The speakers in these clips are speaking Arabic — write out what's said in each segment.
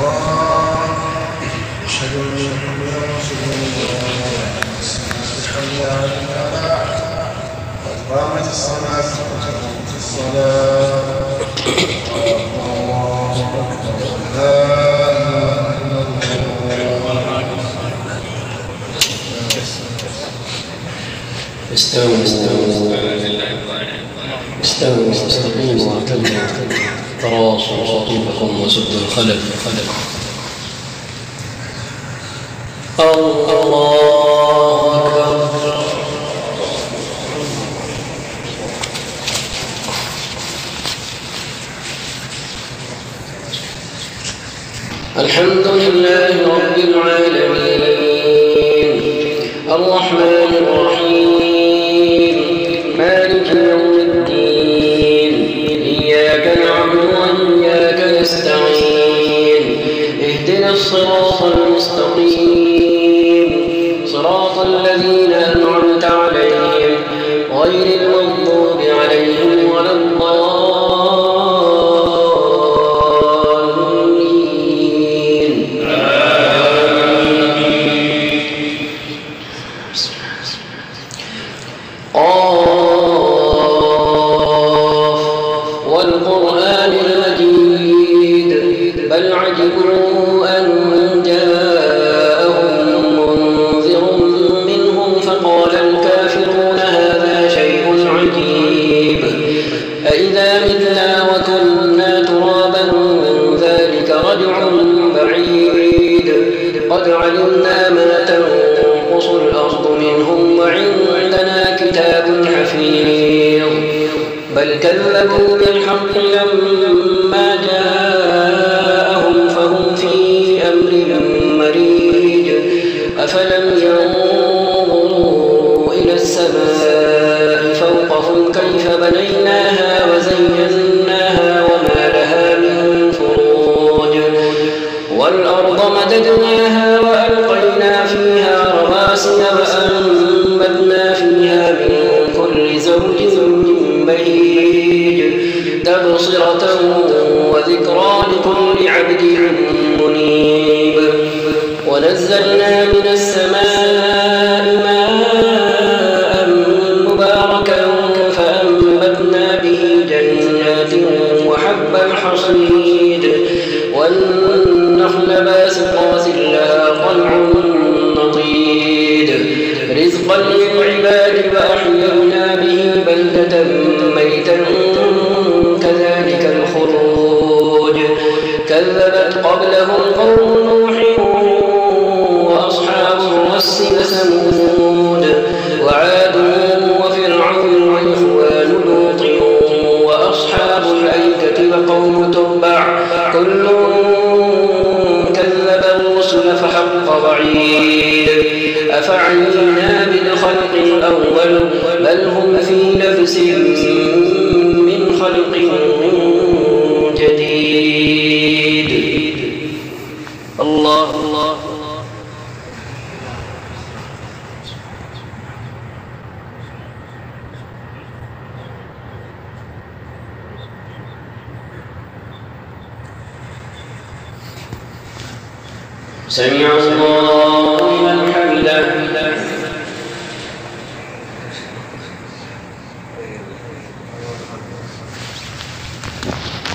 الله أشهد أن محمدا رسول الله حي على الفلاح قد قامت الصلاة وقامت الصلاة الله أكبر لا إله إلا الله. استووا واستقيموا واعتدلوا تراصوا صفوفكم وسدوا الخلل. الله أكبر. الحمد لله رب العالمين الرحمن الرحيم مالك يوم الدين إياك نعبد وإياك نستعين اهدنا الصراط المستقيم صراط الذين أنعمت عليهم غير المغضوب عليهم ولا الضالين. والقرآن المجيد بل عجبوا أن جاءهم منذر منهم فقال الكافرون هذا شيء عجيب أإذا متنا وكنا ترابا ذلك رجع بعيد قد علمنا ما تنقص الأرض منهم وعندنا كتاب حفيظ بل كذبوا بالحق لما جاءهم فهم في أمر مريج أفلم ينظروا إلى السماء فوقهم كيف بنيناها وزيناها وما لها من فروج والأرض مددناها وألقينا فيها رواسي وأنبتنا فيها من كل زوج بهيج تبصرة وذكرى لكل عبد منيب ونزلنا من السماء ماء مباركا فأنبتنا به جنات وحب الحصيد والنخل باسقات لها طلع نضيد رزقا للعباد وأحيينا به بلدة ميتا كذلك الخروج كذبت قبلهم قوم نوح وأصحاب الرس وثمود وعاد وفرعون وإخوان لوط وأصحاب الأيكة وقوم تبع كل كذب الرسل فحق وعيد أفعينا بالخلق الأول بل هم في نفس من خلق جديد. الله الله سمع الله لمن حمده.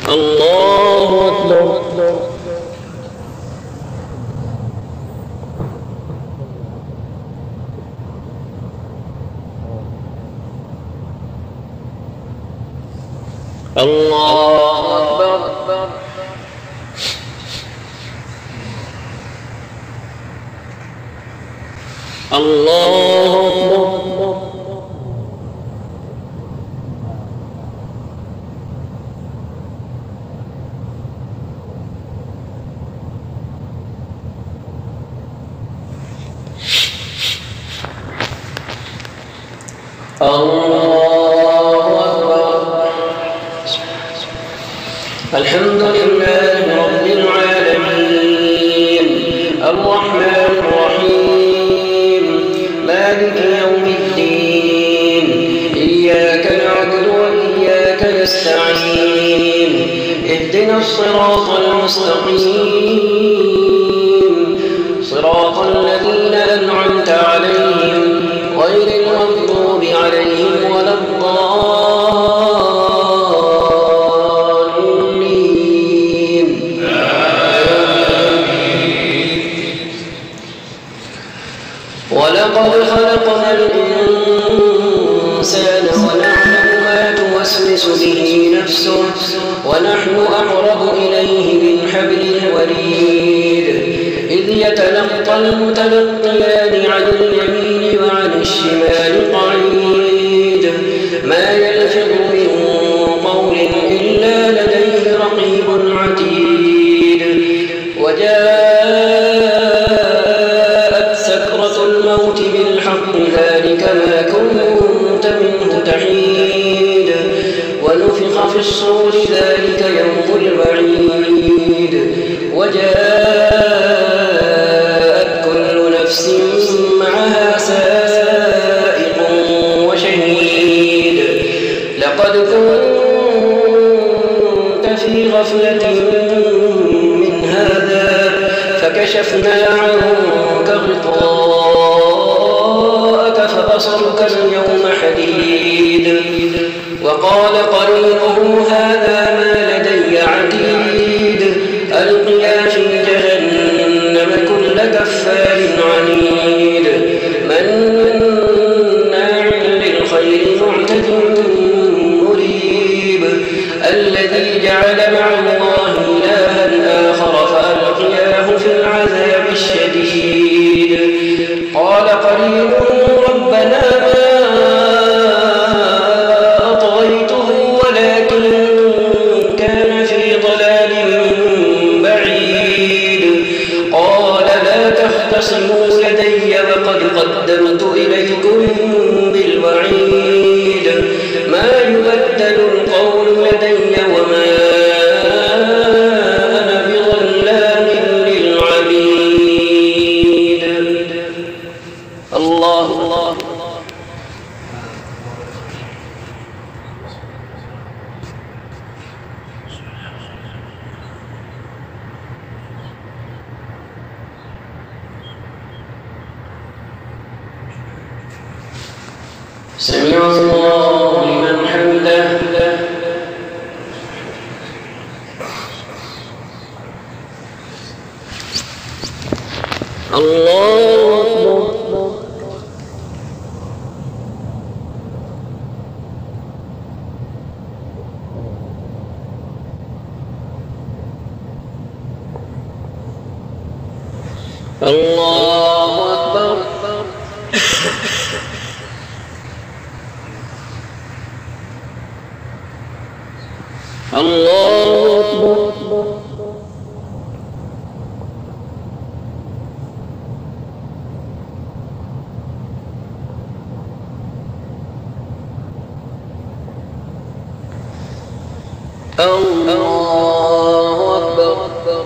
الله أكبر. الله أكبر. الله أكبر. الله أكبر. الحمد لله رب العالمين الرحمن الرحيم مالك يوم الدين إياك نعبد وإياك نستعين اهدنا الصراط المستقيم ولقد خلقنا الإنسان ونعلم ما توسوس به نفسه ونحن أقرب إليه من حبل الوريد إذ يتلقى المتلقيان عن اليمين وعن الشمال قعيد ما يلفظ من قول إلا لديه رقيب عتيد وجاءت سكرة الموت بالحق ذلك ما كنت منه تحيد ونفخ في الصور ذلك يوم الوعيد وجاءت كل نفس معها سائق وشهيد لقد كنت في غفلة من هذا فكشفنا عنك غطاءك فبصرك اليوم حديد وقال قرينه هذا ما لدي عتيد ألقيا في جهنم كل كفار عنيد مناع للخير معتد مريب الذي جعل مع الله إلها آخر فألقياه في العذاب الشديد قال قرينه ربنا ما أطغيته ولكن كان في ضلال بعيد قال لا تختصموا لدي وقد قدمت إليكم بالوعيد ما يبدل القول لدي وما أنا بظلام للعبيد الله سمع الله لمن حمده الله أكبر الله أكبر الله أكبر الله أكبر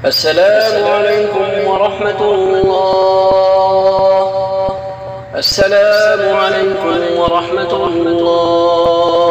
السلام عليكم ورحمة الله. السلام عليكم ورحمة الله.